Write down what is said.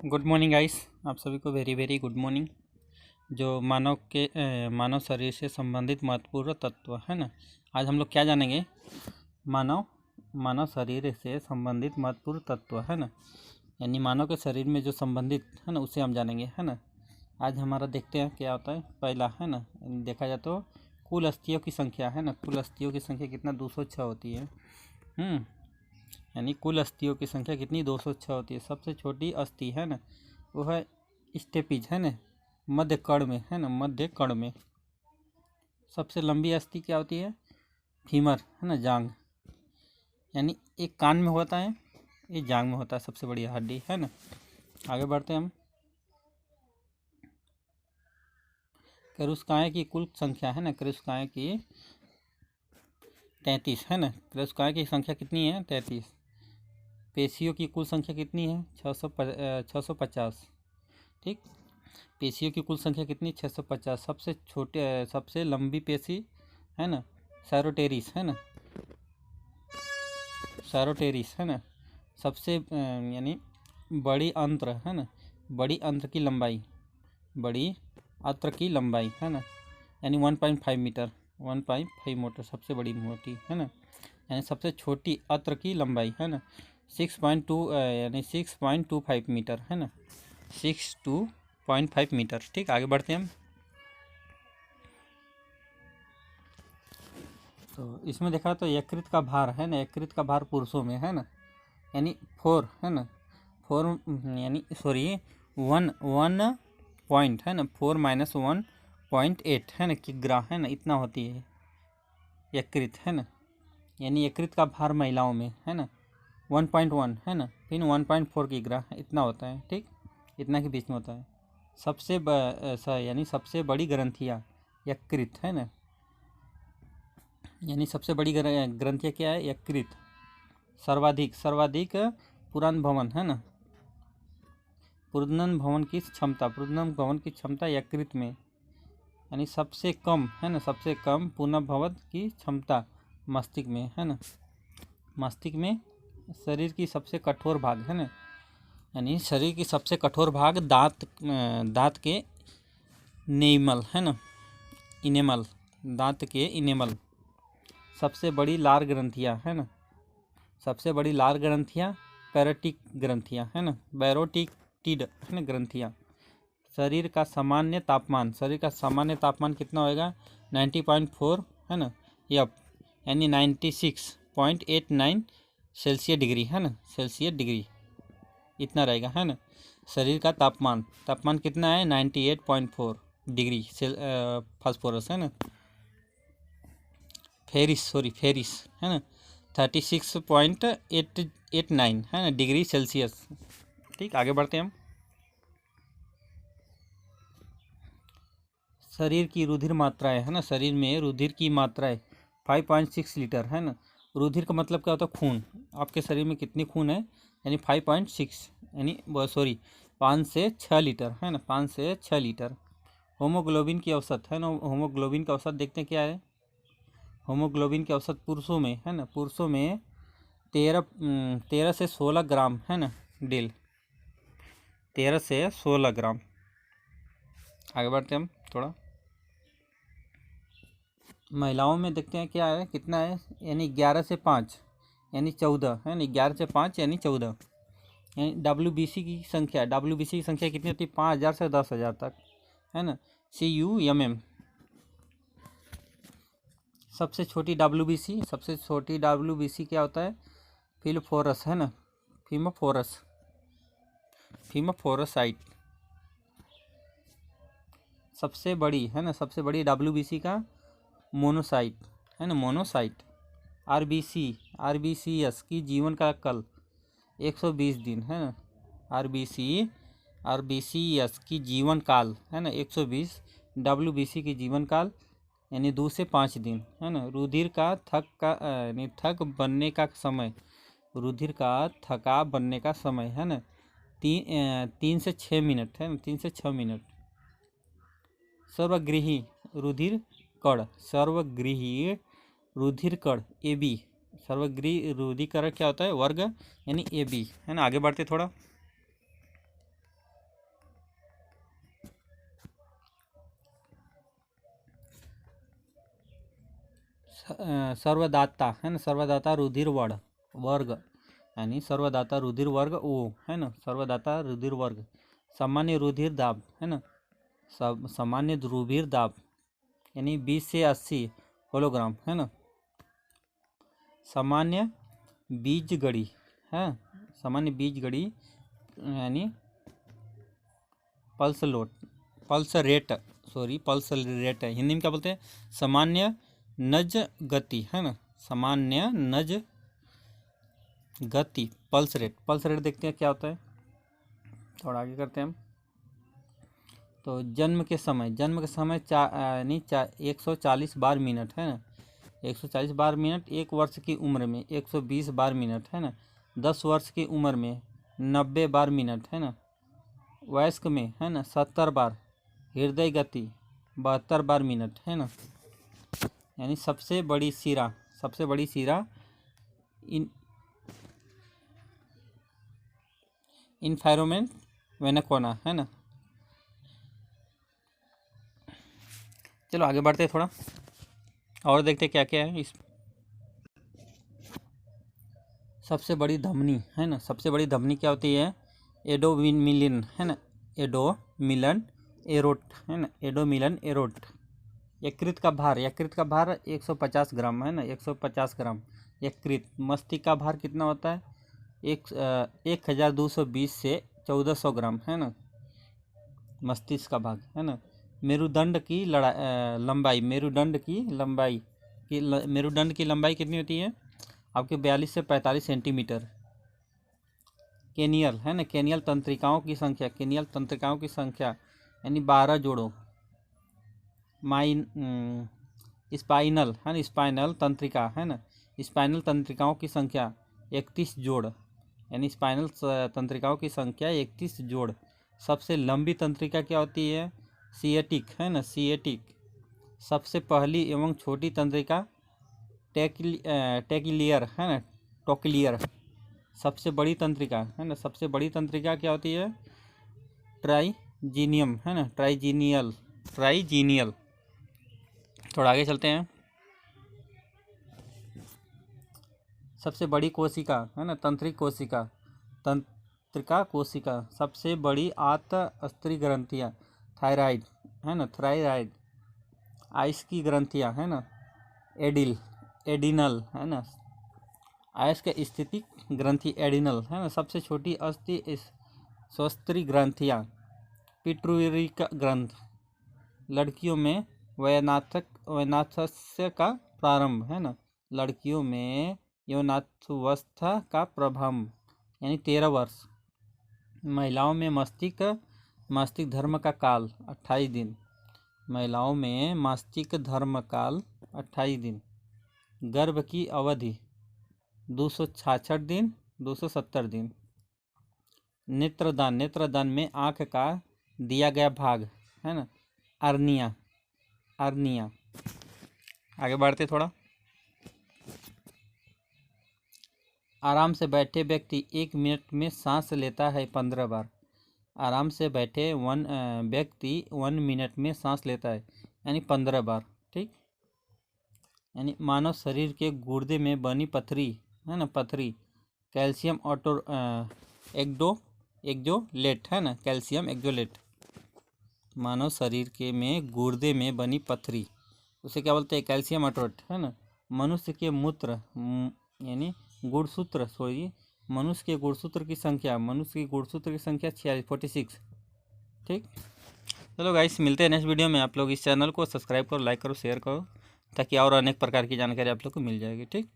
Good morning guys. आप सभी को वेरी वेरी गुड मॉर्निंग। जो मानव शरीर से संबंधित महत्वपूर्ण तत्व है ना, आज हम लोग क्या जानेंगे। मानव शरीर से संबंधित महत्वपूर्ण तत्व है ना, यानी मानव के शरीर में जो संबंधित है ना उसे हम जानेंगे है ना। आज हमारा देखते हैं क्या होता है। पहला है ना, देखा जाए तो कुल अस्थियों की संख्या है ना, कुल अस्थियों की संख्या कितना 206 होती है। यानी कुल अस्थियों की संख्या कितनी 206 होती है। सबसे छोटी अस्थि है ना वो है स्टेपिज है ना, मध्य कर्ण में है ना, मध्य कर्ण में। सबसे लंबी अस्थि क्या होती है, फीमर है ना, जांग। यानी एक कान में होता है, एक जांग में होता है, सबसे बड़ी हड्डी है ना। आगे बढ़ते हैं हम। क्रस्टकाय की कुल संख्या है ना, क्रस्टकाय की 33 है ना। क्रस्टकाय की संख्या कितनी है, 33। पेशियों की कुल संख्या कितनी है, 650। ठीक, पेशियों की कुल संख्या कितनी, 650। सबसे लंबी पेशी है ना, सैरोटेरिस है ना, सैरोटेरिस है ना। सबसे यानी बड़ी अंत्र है ना, बड़ी अंत्र की लंबाई, बड़ी अंत्र की लंबाई है ना, यानी 1.5 मीटर, 1.5 मीटर सबसे बड़ी मोटी है ना। यानी सबसे छोटी अंत्र की लंबाई है ना 6.2 यानी 6.25 मीटर है ना, 6.25 मीटर। ठीक, आगे बढ़ते हैं हम। तो इसमें देखा तो यकृत का भार है ना, यकृत का भार पुरुषों में है ना, यानी 4 है ना, 4 यानी सॉरी 1 पॉइंट है ना, 4-1.8 है ना किग्रा है ना, इतना होती है यकृत है ना। यानी यकृत का भार महिलाओं में है ना 1.1 है ना, फिर 1.4 किग्रा इतना होता है। ठीक, इतना के बीच में होता है। यानी सबसे बड़ी ग्रंथियाँ यकृत है ना, यानी सबसे बड़ी ग्रंथियाँ क्या है, यकृत। सर्वाधिक पुरान भवन है ना, प्रजनन भवन की क्षमता यकृत में। यानी सबसे कम है ना, सबसे कम पुनर्भवन की क्षमता मस्तिष्क में है ना, मस्तिष्क में। शरीर की सबसे कठोर भाग है ना, यानी शरीर की सबसे कठोर भाग दांत के नेमल है ना, इनेमल, दांत के इनेमल। सबसे बड़ी लार ग्रंथियाँ है ना, सबसे बड़ी लार ग्रंथियाँ पैरोटिक ग्रंथियाँ है ना, बैरोटिड है ना ग्रंथियाँ। शरीर का सामान्य तापमान कितना होएगा, 90.4 है ना एफ, यानी 96.89 सेल्सियस डिग्री है ना, सेल्सियस डिग्री इतना रहेगा है ना। शरीर का तापमान कितना है, 98.4 डिग्री फास्फोरस है ना, फेरिस है ना 36.889 है ना डिग्री सेल्सियस। ठीक, आगे बढ़ते हैं हम। शरीर की रुधिर मात्राएं है ना, शरीर में रुधिर की मात्राएं 5.6 लीटर है ना। रुधिर का मतलब क्या होता है, खून। आपके शरीर में कितनी खून है, यानी 5.6, यानी 5 से 6 लीटर है ना, 5 से 6 लीटर। होमोग्लोबिन की औसत है ना, होमोग्लोबिन का औसत देखते हैं क्या है। होमोग्लोबिन की औसत पुरुषों में है ना, पुरुषों में 13 से 16 ग्राम है ना डेल, 13 से 16 ग्राम। आगे बढ़ते हैं हम थोड़ा। महिलाओं में देखते हैं क्या है, कितना है, यानी 11 से 5 यानी 14 है ना, 11 से 5 यानी 14। यानी WBC की संख्या कितनी होती है, 5,000 से 10,000 तक है ना, CUMM। सबसे छोटी WBC क्या होता है, फिलोफोरस है ना, फीमोफोरसाइट। सबसे बड़ी है ना, सबसे बड़ी WBC का मोनोसाइट है ना, मोनोसाइट। RBCS की जीवन का कल 120 दिन है ना, RBCS की जीवन काल है ना 120। WBC की जीवन काल यानी 2 से 5 दिन है ना। रुधिर का थक बनने का समय, रुधिर का थका बनने का समय है ना 3 से 6 मिनट है ना, 3 से 6 मिनट। सर्वगृही रुधिर कण, AB। सर्वगृही रुधिर कण क्या होता है, वर्ग यानी AB है ना। आगे बढ़ते थोड़ा। सर्वदाता है ना, सर्वदाता रुधिर वर्ग यानी सर्वदाता रुधिर वर्ग ओ है ना, सर्वदाता रुधिर वर्ग। सामान्य रुधिर दाब है ना, सामान्य रुधिर दाब यानी 20 से 80 किलोग्राम है ना। सामान्य बीज गड़ी है, सामान्य बीज गड़ी यानी पल्स रेट है, हिंदी में क्या बोलते हैं, सामान्य नज गति है ना, सामान्य नज गति पल्स रेट देखते हैं क्या होता है, थोड़ा आगे करते हैं हम। तो जन्म के समय यानी 140 बार मिनट है ना, 140 बार मिनट। 1 वर्ष की उम्र में 120 बार मिनट है ना। 10 वर्ष की उम्र में 90 बार मिनट है ना। वयस्क में है ना 70 बार। हृदय गति 72 बार मिनट है ना। यानी सबसे बड़ी सिरा इन्वायरमेंट वेना कोना है ना। चलो आगे बढ़ते थोड़ा और देखते क्या क्या है इस। सबसे बड़ी धमनी है ना, सबसे बड़ी धमनी क्या होती है, एडोमिलन है ना, एडोमिलन एरोट है ना, एडोमिलन एरोट। यकृत का भार 150 ग्राम है ना, 150 ग्राम यकृत। मस्तिष्क का भार कितना होता है, 1220 से 1400 ग्राम है ना, मस्तिष्क का भाग है ना। मेरुदंड की लंबाई कितनी होती है आपके 42 से 45 सेंटीमीटर। केनियल है ना, केनियल तंत्रिकाओं की संख्या यानी 12 जोड़ों। स्पाइनल है ना, स्पाइनल तंत्रिका है ना, स्पाइनल तंत्रिकाओं की संख्या 31 जोड़, यानी स्पाइनल तंत्रिकाओं की संख्या 31 जोड़। सबसे लंबी तंत्रिका क्या होती है, सिएटिक है ना, सिएटिक। सबसे पहली एवं छोटी तंत्रिका टेकिलियर है ना, टोकिलियर। सबसे बड़ी तंत्रिका है ना, सबसे बड़ी तंत्रिका क्या होती है, ट्राइजीनियम है ना, ट्राइजीनियल। थोड़ा आगे चलते हैं। सबसे बड़ी कोशिका है ना, तंत्रिका कोशिका। सबसे बड़ी आंतस्त्री ग्रंथियाँ थायराइड है ना, थायराइड। आइस की ग्रंथियाँ है ना, एडिनल है ना, आइस के स्थितिक ग्रंथि एडिनल है ना। सबसे छोटी अस्थि स्वस्त्री ग्रंथियाँ पिट्यूटरी ग्रंथ। लड़कियों में यौनावस्था का प्रारंभ है ना, लड़कियों में यौनावस्था का प्रारंभ यानी 13 वर्ष। महिलाओं में मासिक धर्म का काल 28 दिन, महिलाओं में मासिक धर्म काल 28 दिन। गर्भ की अवधि 266 दिन 270 दिन। नेत्रदान में आँख का दिया गया भाग है ना, अर्निया। आगे बढ़ते थोड़ा। आराम से बैठे व्यक्ति 1 मिनट में सांस लेता है 15 बार। आराम से बैठे व्यक्ति 1 मिनट में सांस लेता है यानी 15 बार। ठीक, यानी मानव शरीर के गुर्दे में बनी पथरी है ना, पथरी कैल्शियम एक्जोलेट है ना, कैल्शियम एक्जोलेट। मानव शरीर के में गुर्दे में बनी पथरी उसे क्या बोलते हैं, कैल्शियम ऑटोरेट है ना। मनुष्य के मूत्र यानी गुणसूत्र मनुष्य के गुणसूत्र की संख्या 46। ठीक, चलो गाइस मिलते हैं नेक्स्ट वीडियो में। आप लोग इस चैनल को सब्सक्राइब करो, लाइक करो, शेयर करो ताकि और अनेक प्रकार की जानकारी आप लोग को मिल जाएगी। ठीक।